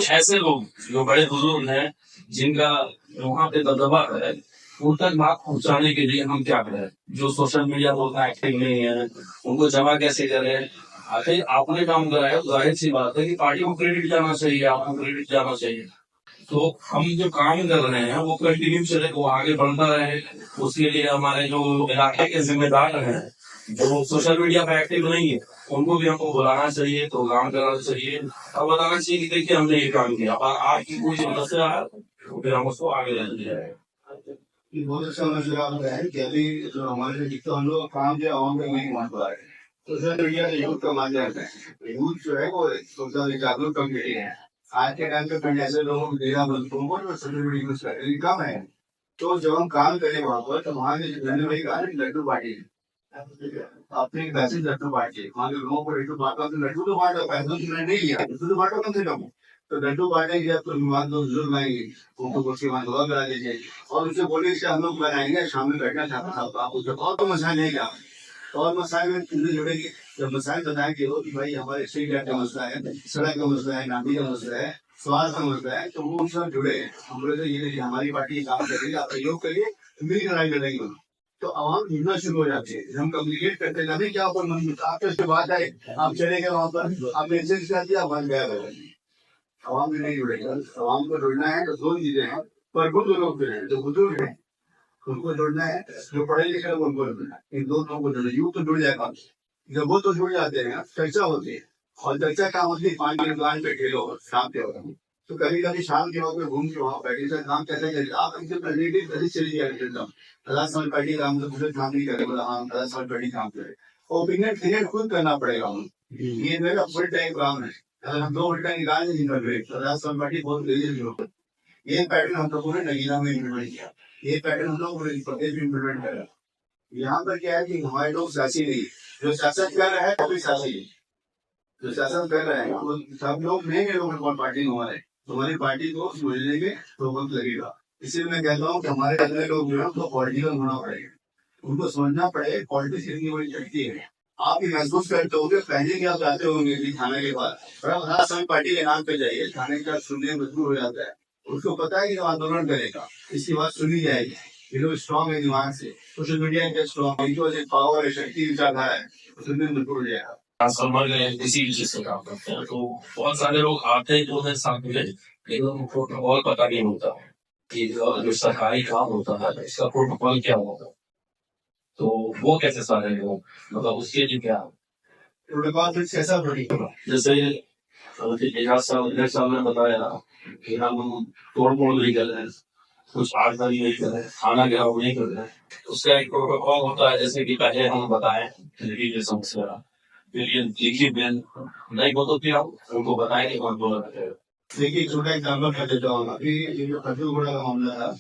कुछ ऐसे लोग जो बड़े बुजुर्ग हैं, जिनका वहाँ पे दबदबा है, उन तक बात पहुँचाने के लिए हम क्या करें? जो सोशल मीडिया पर उतना एक्टिव नहीं है, उनको जमा कैसे करें? आखिर आपने काम करा है, जाहिर सी बात है कि पार्टी को क्रेडिट जाना चाहिए, आपको क्रेडिट जाना चाहिए। तो हम जो काम कर रहे हैं वो कंटिन्यू चले, वो आगे बढ़ता रहे। उसके लिए हमारे जो इलाके के जिम्मेदार हैं, जो सोशल मीडिया पे एक्टिव नहीं है, उनको भी हमको बुलाना चाहिए, तो काम करना चाहिए और बताना चाहिए कि देखिए हमने ये काम किया, और आपकी कोई समस्या है तो फिर हम उसको आगे ले जाए। ये बहुत अच्छा मशवरा आपका है कि अभी जो हमारे जितना हम लोग काम जो आवाम में नहीं मान पा रहे, सोशल मीडिया से यूथ का माध्यम है। यूथ जो है वो सोशल जागरूक कम्युनिटी है। आज के टाइम पे कई ऐसे लोग मेरा बंधुओं को जो सोशल मीडिया यूज कर रहे हैं कम है। तो जब हम काम करें वहाँ पर तो वहाँ के मैंने वही कहा ना लड्डू बांटे, आपने एक पैसे लड्डू बांटे, वहाँ के लोगों को लड्डू बांटा तो लड्डू तो बांटा, पैसा तो मैंने नहीं लिया, लड्डू तो बांटो कम से कम। तो लड्डू बांटेंगे तो मान लो जुर्म आएंगे, उनको कुछ के बाद दुआ करा दीजिए और उससे बोले कि हम लोग बनाएंगे शाम में बैठना चाहता था, तो आप उससे और तो मसाइल नहीं क्या और मसाइल में चीजें जुड़ेगी। जब मसाइल बताएंगे हो कि भाई हमारे स्ट्रीट लाइट का मसला है, सड़क का मसला है, नाली का मसला है, स्वास्थ्य का मसला है, तो वो उनसे जुड़े। हम बोले ये नहीं हमारी पार्टी काम करेगी, आप सहयोग करिए, मिल लड़ाई लड़ेंगे। तो आवाम जुड़ना शुरू हो जाती है। हम कम्युनिकेट करते जाते क्या ऊपर मन आपके उसके बाद आए, आप चले गए वहां पर, आपने मैसेज कर दिया, वहां गया आवाम भी नहीं जुड़ेगा। आवाम को जुड़ना है तो दो चीजें हैं, पर बुजुर्ग लोग जो है, जो बुजुर्ग है उनको जुड़ना है, जो पढ़े लिखे लोग उनको जुड़ना है। इन दो लोगों को जुड़ना, यूथ तो जुड़ जाएगा। जब वो तो जुड़ जाते हैं चर्चा होती है, और चर्चा क्या होती है, पानी की दुकान पे ठेलो शाम के वक्त, तो कभी कभी शाम के वक्त घूम के वहाँ बैठे सर काम कैसे करें आप इनसे पहले चली जाए 10 साल पहले काम तो मुझे काम नहीं करे, बोला हाँ 10 साल पहले काम करे। ओपिनियन क्रिएट खुद करना पड़ेगा हम, ये मेरा फुल टाइम काम है। अगर हम 2 घंटा निकाल नहीं कर रहे तो 10 साल पहले बहुत लेजी लोग, ये पैटर्न हम लोगों ने नगीना में इम्प्लीमेंट किया, ये पैटर्न हम लोग प्रदेश में इम्प्लीमेंट करा। यहाँ पर क्या है कि हमारे लोग शासी नहीं, जो शासन कर रहा है वो भी शासी है, जो शासन कर रहे हैं वो सब लोग नहीं है लोग पार्टी में हमारे, हमारी पार्टी को समझने में तो वक्त लगेगा। इसलिए मैं कहता हूँ कि हमारे अंदर लोग जो है उनको पॉलिटिकल होना पड़ेगा, उनको समझना पड़ेगा पॉलिटिक्स कितनी बड़ी शक्ति है। आप ये महसूस करते होंगे पहले भी आप जाते होंगे कि थाने के बाद बड़ा बड़ा समय पार्टी के नाम पे जाइए, थाने का सुनने मजबूर हो जाता है, उसको पता है कि आंदोलन करेगा इसकी बात सुनी जाएगी, ये लोग स्ट्रॉन्ग है दिमाग से, सोशल मीडिया के स्ट्रॉन्ग है, इनकी वजह से पावर है, शक्ति विचारधारा है, सुनने में मजबूर हो जाएगा। आजकल मर गए इसी चीज से काम करते हैं, तो बहुत सारे लोग आते हैं जो है साथ में, लेकिन उनको प्रोटोकॉल पता नहीं होता कि जो सरकारी काम होता है इसका प्रोटोकॉल क्या होता है, तो वो कैसे सारे लोग मतलब उसके लिए क्या प्रोटोकॉल फिर कैसा बनेगा, जैसे साहब ने बताया कि हम तोड़ फोड़ नहीं कर रहे हैं, कुछ आगदारी नहीं कर रहे हैं, खाना गिराव नहीं कर रहे हैं, उसका एक प्रोटोकॉल होता है। जैसे कि पहले हम बताएं लिखिए समस्या, फिर ये लिखिए बिल नहीं हो तो फिर हम उनको बताएंगे कौन बोला है। देखिए छोटा एग्जाम्पल कर देता हूँ। अभी ये जो खजूर घोड़ा का मामला था,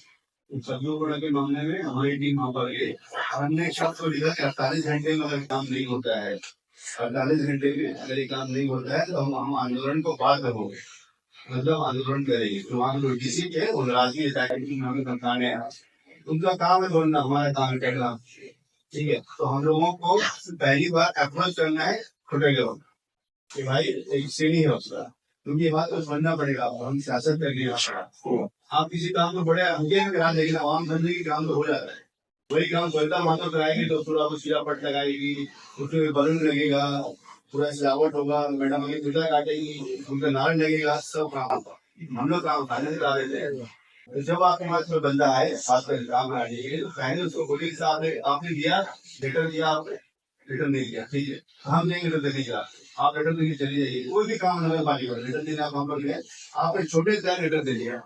खजूर घोड़ा के मामले में हमारी टीम वहाँ पर गई, हमने एक शख्स को लिखा कि 48 घंटे में अगर काम नहीं होता है, 48 घंटे में अगर ये काम नहीं होता है तो हम आंदोलन को पार करोगे, मतलब आंदोलन करेंगे। तो वहाँ जो डीसी थे वो राजनीति सरकारें उनका काम है बोलना, हमारा काम है कहना, ठीक है। तो हम लोगों को पहली बार अप्रोच करना है छोटे लोग कि भाई एक सीढ़ी है उसका, क्योंकि ये बात तो समझना पड़ेगा, हम सियासत करने आप किसी काम को बड़े अंगे में करा, लेकिन आवाम समझने की काम तो हो जाता है। वही काम चलता माता कराएगी तो पूरा वो सिरा पट लगाएगी, उसमें बलून लगेगा, पूरा सजावट होगा, मैडम अभी पूजा काटेगी, उनका नार लगेगा, सब काम होगा। हम लोग काम खाने से करा देते हैं। तो जब आपके पास कोई बंदा है खास कर काम आ जाइए तो पहले उसको बोलिए कि आपने दिया लेटर दिया, आपने लेटर नहीं दिया, ठीक है हम नहीं लेटर देने का, आप लेटर देने चले जाइए। कोई भी काम नगर पालिका पर लेटर देने आप हम लोग गए, आपने छोटे से लेटर दे दिया,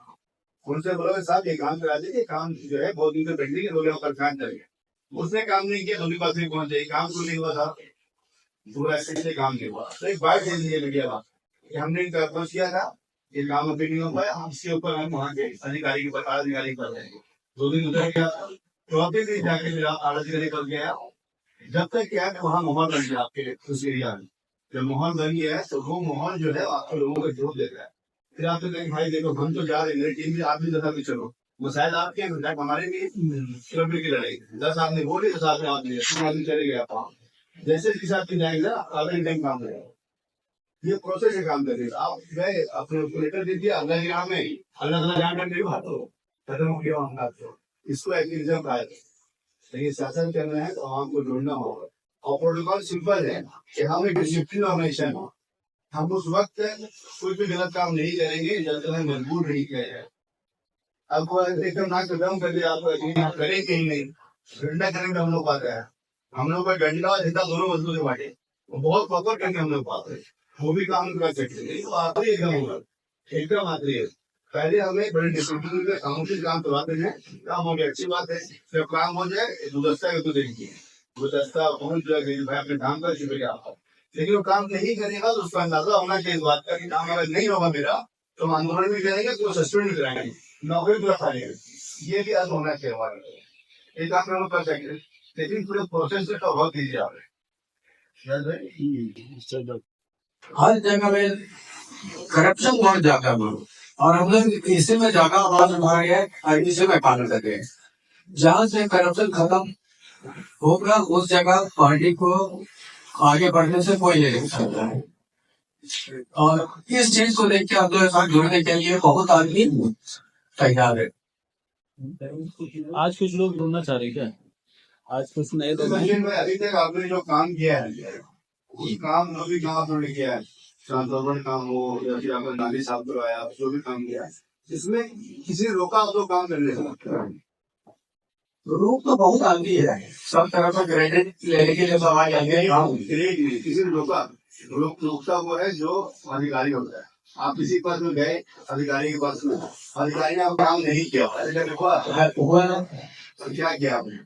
उनसे बोलोगे साहब ये काम करा दीजिए, काम जो है बहुत दिन से पेंडिंग है, लोग परेशान करेंगे। उसने काम नहीं किया, दूसरी पास नहीं पहुंच जाएगी, काम क्यों नहीं हुआ साहब, पूरा ऐसे काम नहीं हुआ, तो एक बात दे दीजिए मीडिया बात कि हमने इनका अप्रोच किया था, ये काम अभी नहीं हो पाया, हम इसके ऊपर हम वहाँ के अधिकारी के पास अधिकारी कर रहे हैं। 2 दिन उधर गया, चौथे दिन जाके मेरा अधिकारी कर गया। जब तक क्या है वहाँ माहौल बन गया आपके उस एरिया में, जब माहौल बन गया है तो वो माहौल जो है आपको लोगों को जोड़ देता है। फिर आप तो कहेंगे भाई देखो हम तो जा रहे हैं, मेरी टीम भी आप भी 10 आदमी चलो, वो शायद आपके हमारे भी किलोमीटर की लड़ाई 10 आदमी बोले 10 आदमी 3 आदमी चले गए आप, जैसे किसी आपके जाएंगे ना आधे घंटे में काम करेगा, ये प्रोसेस है काम करने का। आप गए अपने उसको लेटर दे दिया, अल्लाह के नाम में, अल्लाह ताला जान करके भी खाते हो, खत्म हो गया मामला। तो इसको एक्टिविज्म कहा जाता है। लेकिन शासन करना है तो आपको ढूंढना होगा, और प्रोटोकॉल सिंपल है कि हम एक डिसिप्लिन ऑर्गेनाइजेशन हो। हम उस वक्त कोई भी गलत काम नहीं करेंगे जब तक हमें मजबूर नहीं किया जाए। आपको एकदम नाक कदम कर दिया, आप करेंगे ही नहीं, डंडा करेंगे हम लोग पाते हैं। हम लोग का डंडा और झंडा दोनों मजबूत है बाटे, वो बहुत पकड़ करके हम लोग पाते हैं, वो भी काम कर सकते हैं। वो आखिरी एकदम होगा, एकदम आखिरी है। पहले हमें बड़े डिसिप्लिन में खामोशी काम करवाते हैं, काम हो गया अच्छी बात है। जब काम हो जाए गुलदस्ता का तो देखिए, गुलदस्ता पहुंच जाएगा भाई अपने काम का शुक्रिया आपका। लेकिन वो काम नहीं करेगा तो उसका अंदाजा होना चाहिए इस बात का कि काम अगर नहीं होगा मेरा तो हम आंदोलन भी करेंगे, तो सस्पेंड भी कराएंगे, नौकरी भी रखा लेंगे। ये भी अर्थ होना चाहिए हमारे। एक काम हम कर सकते, लेकिन पूरे प्रोसेस से तो बहुत कीजिए आप। हर जगह में करप्शन बहुत ज्यादा है, और हम लोग इसी में ज्यादा आवाज उठा रहे हैं, इसी में पालन कर रहे हैं। जहाँ से करप्शन खत्म होगा उस जगह पार्टी को आगे बढ़ने से कोई नहीं रोक सकता है। और इस चीज को लेकर हम लोग साथ जुड़ने के लिए बहुत आदमी तैयार है। आज कुछ लोग ढूंढना चाह रहे हैं क्या? आज कुछ नए तो लोग अभी तक आपने जो काम किया है, उस काम जो भी काम आपने किया है, ट्रांसफॉर्मर काम हो या फिर आपने नाली साफ करवाया, जो भी काम किया है, इसमें किसी ने रोका आपको काम करने से? रोक तो बहुत आदमी है, सब तरह का क्रेडिट लेने के लिए सवाल आएंगे। किसी ने रोकता वो है जो अधिकारी होता है। आप किसी पास में गए, अधिकारी के पास में, अधिकारी ने आपका काम नहीं किया हुआ ना, तो क्या किया आपने?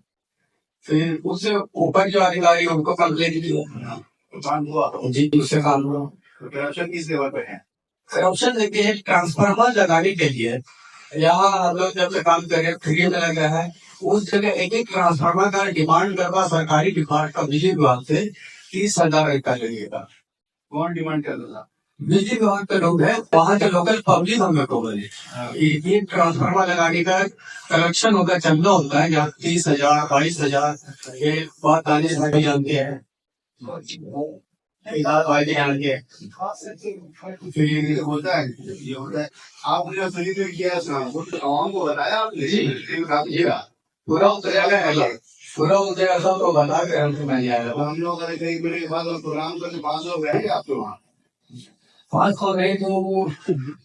फिर उससे ऊपर जो अधिकारी उनको कंप्लेन किया, काम हुआ जी उससे काम हुआ। करप्शन किस लेवल पे है? करप्शन देखिए, ट्रांसफार्मर लगाने के लिए यहाँ हम लोग जब से काम कर रहे हैं, फ्री में लग रहा है, उस जगह एक एक ट्रांसफार्मर का डिमांड करवा सरकारी डिपार्ट का बिजली विभाग से 30,000 का लगेगा। कौन डिमांड कर रहा था? बिजली विभाग के लोग हैं, वहाँ के लोकल पब्लिक हमें को बोले ये ट्रांसफार्मर लगाने का कलेक्शन होगा, चंदा होता है, यहाँ 30,000 22,000 ये बात आने से जानते हैं। फिर होता है, ये होता है। आपने जो सही किया है वो तो आवाम को बताया आपने? पूरा ऐसा तो बता के हम लोग अगर कहीं मिले के बाद प्रोग्राम करने 5 लोग रहेंगे आपके वहाँ? 500 नहीं तो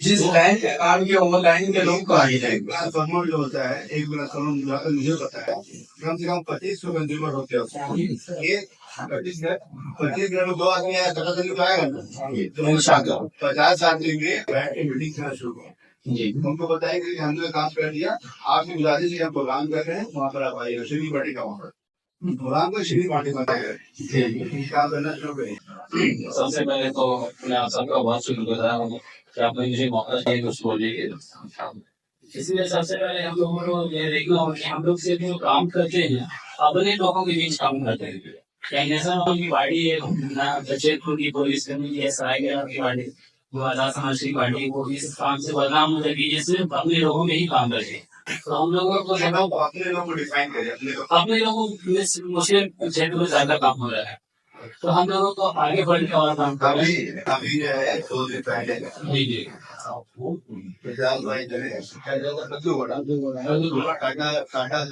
जिस लाइन के काम किया वो लाइन के लोग को आगे जाएंगे। ट्रांसफार्मर जो होता है, एक ट्रांसफार्मर मुझे पता है कम से कम 25 कंज्यूमर होते हैं। ये 25 घर में 2 आदमी आया, 50 आदमी में बैठ के मीटिंग करना शुरू करो जी। उनको बताया कि हमने काम कर दिया, आपकी गुजारिश है, हम प्रोग्राम कर रहे हैं, वहाँ पर आप आइएगा, श्री पार्टी का वहाँ पर प्रोग्राम को श्री पार्टी बताएगा, काम करना शुरू करें। सबसे पहले तो मैं आप सबका बहुत शुक्रगुजार हूँ कि आपने मुझे मौका दिया कि उसको बोलिए। इसलिए सबसे पहले हम लोगों को ये देखना होगा कि हम लोग सिर्फ जो काम करते हैं अपने लोगों के बीच काम करते हैं। कहीं ऐसा ना हो कि पार्टी जमशेदपुर की पुलिस की सरायकेला की पार्टी, वो आजाद समाज की पार्टी को इस काम से बदनाम हो जाएगी, जैसे अपने लोगों में ही काम करते हैं। तो हम लोगों को अपने लोगों को डिफाइन करें, अपने लोगों में मुस्लिम क्षेत्र में ज्यादा काम हो रहा है, तो हम लोगों को आगे बढ़ के और काम करना है। अभी जो है 2 दिन पहले जी जी टाटा जो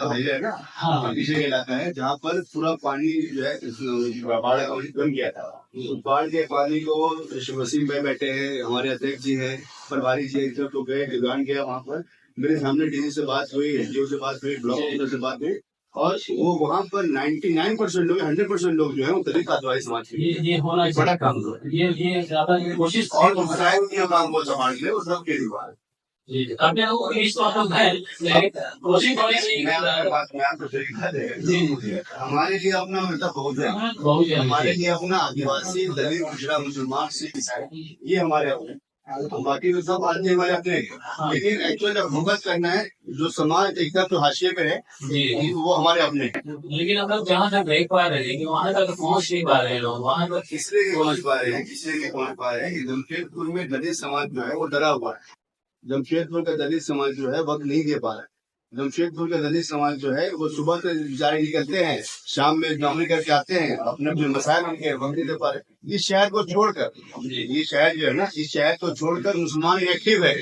हाईवे है ना, पीछे का इलाका है जहाँ पर पूरा पानी जो है बाढ़ का बंद किया था। बाढ़ के पानी को वसीम भाई बैठे हैं, हमारे अध्यक्ष जी है, प्रभारी जी सब तो गए, निगरान किया वहाँ पर। मेरे सामने डीजी से बात हुई, एनजीओ से बात हुई, ब्लॉक ऑफिसर से बात हुई, और वो वहाँ पर 99% लोग, 100% लोग जो है वो तरीका आदिवासी समाज के। ये होना एक बड़ा काम है। ये ज्यादा कोशिश और काम को संभाल ले वो सब के दीवार अपने लोगों को इस बात है कोशिश होनी चाहिए। हमारे लिए अपना मतलब बहुत है, हमारे लिए अपना आदिवासी, दलित, पिछड़ा, मुसलमान, सिख, ईसाई, ये हमारे अपने, बाकी तो सब आदमी हमारे अपने। लेकिन एक्चुअल जब हुकूमत करना है, जो समाज एकदम तो हाशिए पे है, वो हमारे अपने। लेकिन हम लोग जहाँ तक देख पा रहे हैं कि वहाँ तक पहुँच नहीं पा रहे हैं लोग, वहाँ तक इसलिए पहुँच पा रहे हैं, इसलिए पहुँच पा रहे हैं। जमशेदपुर में दलित समाज जो है वो डरा हुआ है, जमशेदपुर का दलित समाज जो है वक्त नहीं दे पा रहा है। जमशेदपुर के दलित समाज जो है वो सुबह से बेचारे निकलते हैं, शाम में नौकरी करके आते हैं, अपने अपने मसाइल उनके वक्ती के पर इस शहर को छोड़कर, ये शहर जो है ना, इस शहर को छोड़कर मुसलमान एक्टिव है।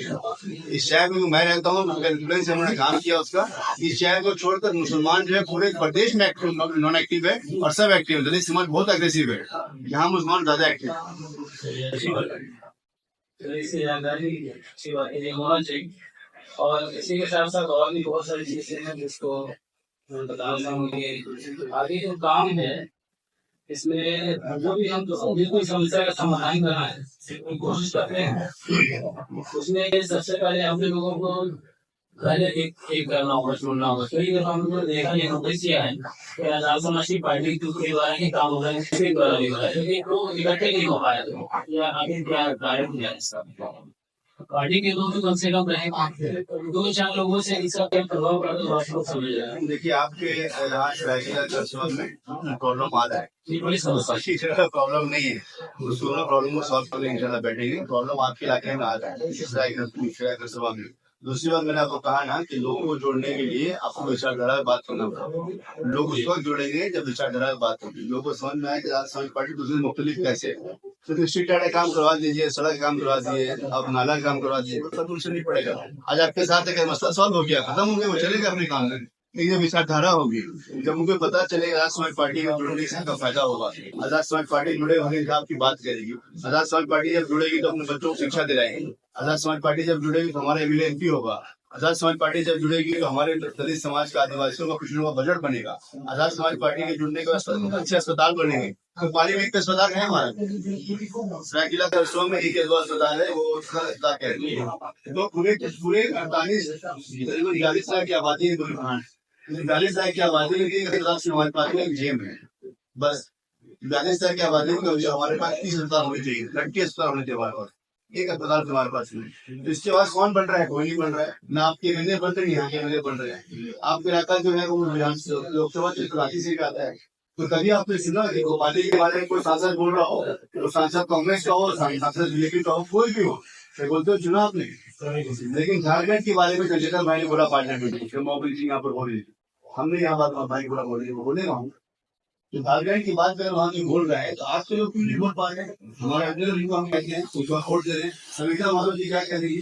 इस शहर में मैं रहता हूँ, इन्फ्लुएंस से मैंने काम किया उसका। इस शहर को छोड़कर मुसलमान जो है पूरे प्रदेश में एक्टिव नॉन एक्टिव है और सब एक्टिव है। दलित समाज बहुत अग्रेसिव है, यहाँ मुसलमान ज्यादा एक्टिव है। तो इससे जानकारी अच्छी बात है, ये होना चाहिए। और इसी के साथ साथ और भी बहुत सारी चीजें हैं जिसको मैं बताता हूँ कि आगे जो काम है इसमें जो भी हम बिल्कुल समस्या का समाधान करना है कोशिश करते हैं। उसमें सबसे पहले हम लोगों को पहले एक करना होगा, चुनना होगा। कई दफा हम लोगों ने देखा ये नोटिस किया है कि आजाद समाजी पार्टी के द्वारा ही काम हो रहा है, किसी द्वारा नहीं हो रहा है, लेकिन वो इकट्ठे नहीं हो पाया। तो या आगे क्या कार्य किया इसका, पार्टी के लोग कम से कम रहे, 2-4 लोगों से इसका क्या प्रभाव पड़ा तो आप लोग समझ जाए। देखिए, आपके यहाँ में प्रॉब्लम आ रहा है, ये बड़ी समस्या प्रॉब्लम नहीं है, उसको प्रॉब्लम को सॉल्व करने इंशाल्लाह बैठेंगे। प्रॉब्लम आपके इलाके में आ रहा है सभा में। दूसरी बात मैंने आपको कहा ना कि लोगों को जोड़ने के लिए आपको विचारधारा में बात करना पड़ेगा। लोग उस वक्त जुड़ेंगे जब विचारधारा में बात होगी, लोगों को समझ में आए कि समाज पार्टी दूसरे मुख्तलिफ कैसे है। तो स्ट्रीट लाइट काम करवा दीजिए, सड़क का काम करवा दीजिए, आप नाला का काम करवा दीजिए, सब उनसे नहीं पड़ेगा। आज आपके साथ एक मसला सॉल्व हो गया, खत्म हो गया, वो चलेगा अपने काम में। ये विचारधारा होगी, जब मुझे पता चलेगा आजाद समाज पार्टी में जुड़ने से का फायदा होगा। आजाद समाज पार्टी जुड़े होने का आपकी बात करेगी। आजाद समाज पार्टी जब जुड़ेगी तो अपने बच्चों को शिक्षा दिलाएगी। आजाद समाज पार्टी जब जुड़ेगी तो हमारा एमएलए एमपी होगा। आजाद समाज पार्टी जब जुड़ेगी तो हमारे दलित समाज का, आदिवासियों का कुछ लोगों का बजट बनेगा। आजाद समाज पार्टी के जुड़ने के बाद अच्छे अस्पताल बनेंगे। तो पाली में एक अस्पताल है हमारा, सरायकेला का में एक अस्पताल है, वो तो पूरे 48 लाख की आबादी है, 42 लाख की आबादी हमारे पास एक जेम है। बस 42 लाख की आबादी में हमारे पास 30 अस्पताल होने चाहिए, 30 अस्पताल होने चाहिए हमारे पास, एक अस्पताल हमारे पास नहीं। तो इसके बाद कौन बन रहा है? कोई नहीं बन रहा है ना। आपके एमएलए बन रहे हैं, यहाँ के एमएलए बन रहे हैं। आपका इलाका जो है वो लोकसभा कराची से आता है। तो कभी आपने सुना कि भोपाली के बारे में कोई सांसद बोल रहा हो, तो सांसद कांग्रेस का हो, सांसद बीजेपी का हो, कोई भी हो, बोलते हो चुना आपने। लेकिन झारखंड के बारे में चंद्रशेखर भाई ने बोला पार्लियामेंट में, मोदी जी यहाँ पर बोले, हमने यहाँ बात भाई बोला बोलेगा हूँ। तो झारखंड की बात कर वहाँ की बोल रहा है, तो आज के लोग क्यों नहीं बोल पा रहे हैं? हमारे अंदर हम कहते हैं, उसका वोट दे रहे हैं। समीक्षा माधव जी क्या कह रही है?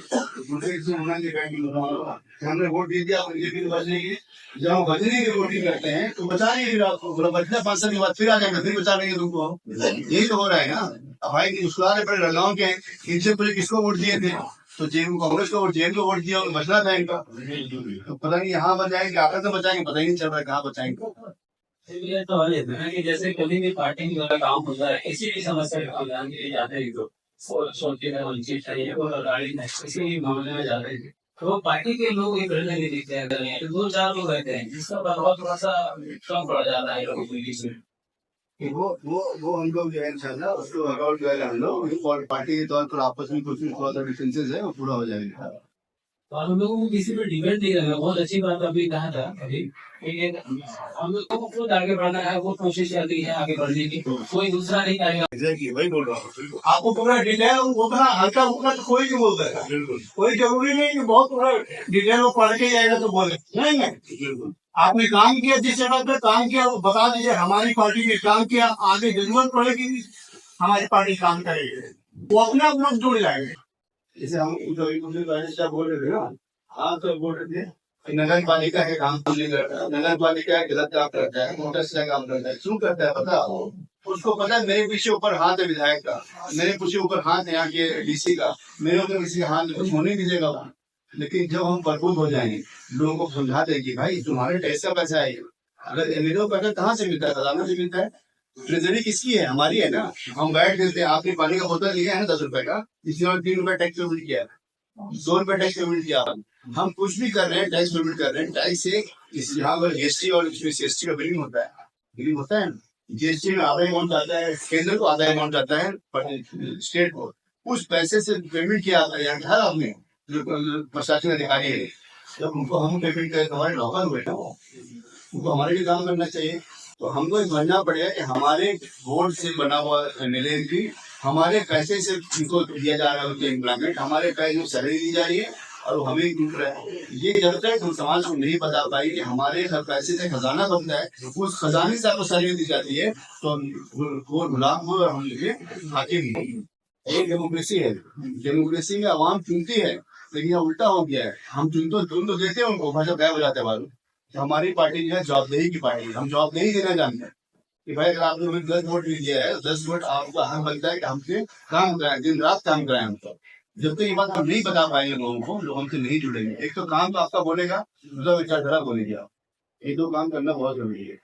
हमने वोट दे दिया बीजेपी को बचने के, जब हम बचने की वोटिंग करते हैं तो बचा नहीं, फिर आपको बचना 5 साल के बाद फिर आ जाएंगे, फिर बचा लेंगे तुमको। यही तो हो रहा है ना। भाई की मुस्कुराने पड़े लड़गांव के, इनसे पहले किसको वोट दिए थे? तो जेएम कांग्रेस को जेएम को वोट दिया, बचना था इनका। तो पता नहीं यहाँ बचाएंगे, आकर से बचाएंगे, पता ही नहीं चल रहा है कहाँ बचाएंगे। ये तो है कि जैसे कभी भी पार्टी का काम होता है, किसी भी समस्या का समाधान के लिए जाते हैं तो सोचते हैं वंचित चाहिए वो गाड़ी किसी भी मामले में जाते हैं तो पार्टी के लोग एक रहने नहीं दिखते हैं, तो 2-4 लोग रहते हैं जिसका प्रभाव थोड़ा सा कम पड़ जाता है लोगों के बीच में। वो हम लोग जो है इंशाल्लाह उसको वर्कआउट जो है हम लोग और पार्टी के तौर पर आपस में कुछ थोड़ा सा डिफरेंसेस है वो पूरा हो जाएगा। तो हम लोगों को किसी पर डिबेट नहीं करना। बहुत अच्छी बात अभी कहा था अभी, हम लोग को खुद आगे बढ़ना है, वो कोशिश करती है आगे बढ़ने की, कोई दूसरा नहीं आएगा। एग्जैक्टली वही बोल रहा हूँ, आपको पूरा डिटेल उतना हल्का फुल्का तो कोई नहीं बोलता है। बिल्कुल कोई जरूरी नहीं कि बहुत पूरा डिटेल वो पढ़ के जाएगा तो बोले नहीं। आपने काम किया, जिस जगह पे काम किया वो बता दीजिए, हमारी पार्टी ने काम किया, आगे जरूरत पड़ेगी हमारी पार्टी काम करेगी, वो अपने आप लोग जुड़ जाएंगे। जैसे हम बोल रहे थे ना, हाँ तो बोल रहे थे नगर पालिका के काम नहीं करता, नगर पालिका गलत काम करता है, मोटर से काम करता है। क्यों करता है पता? उसको पता है मेरे पीछे ऊपर हाथ है विधायक का, मेरे पीछे ऊपर हाथ है यहाँ के डीसी का, मेरे ऊपर किसी हाथ कुछ होने नहीं दीजिएगा। लेकिन जब हम भरपूर हो जाएंगे, लोगों को समझा दें कि भाई तुम्हारे टैक्स का पैसा है, अगर एमएलए पैसा कहाँ से मिलता है? खजाना से मिलता है। ट्रेजरी किसकी है? हमारी है ना। हम बैठ देते हैं, आपने पानी का बोतल लिया है ना 10 रुपए का, इसलिए 3 रुपए टैक्स पेमेंट किया, 2 रुपए टैक्स पेमेंट किया। हम कुछ भी कर रहे हैं टैक्स पेमेंट कर रहे हैं। टैक्स से यहाँ पर जीएसटी और इसमें सीएसटी का बिलिंग होता है, बिलिंग होता है। जीएसटी में आधा अमाउंट जाता है केंद्र को, आधा अमाउंट जाता है स्टेट को। उस पैसे से पेमेंट किया हर आदमी जो प्रशासन अधिकारी है, जब उनको हम पेमेंट करें तो हमारे नौकर हुए ना, उनको हमारे लिए काम करना चाहिए। तो हमको समझना पड़ेगा कि हमारे बोर्ड से बना हुआ एमएलए भी हमारे पैसे से उनको दिया जा रहा है, उनके एम्प्लॉयमेंट हमारे पैसे में सैलरी दी जा रही है और वो हमें ही लूट रहा है। ये जब तक हम समाज को नहीं बता पाए कि हमारे हर पैसे से खजाना बनता है, उस खजाने से आपको सैलरी दी जाती है, तो वो गुलाम हो और हम लिखे हाकिम हो। एक डेमोक्रेसी है, डेमोक्रेसी में आवाम चुनती है, लेकिन यह उल्टा हो गया है। हम चुन तो देते हैं उनको, भाजपा गायब हो जाते हैं मालूम। हमारी पार्टी जो है जवाबदेही की पार्टी, हम जवाबदेही देना जानते हैं कि भाई अगर आपने हमें 10 वोट भी दिया है, 10 वोट आपका हक बनता है कि हमसे काम कराएं, दिन रात काम कराएं हम सब। जब तक ये बात हम नहीं बता पाएंगे लोगों को, लोग हमसे नहीं जुड़ेंगे। एक तो काम तो आपका बोलेगा, दूसरा विचारधारा बोलेगी आप। ये दो काम करना बहुत जरूरी है।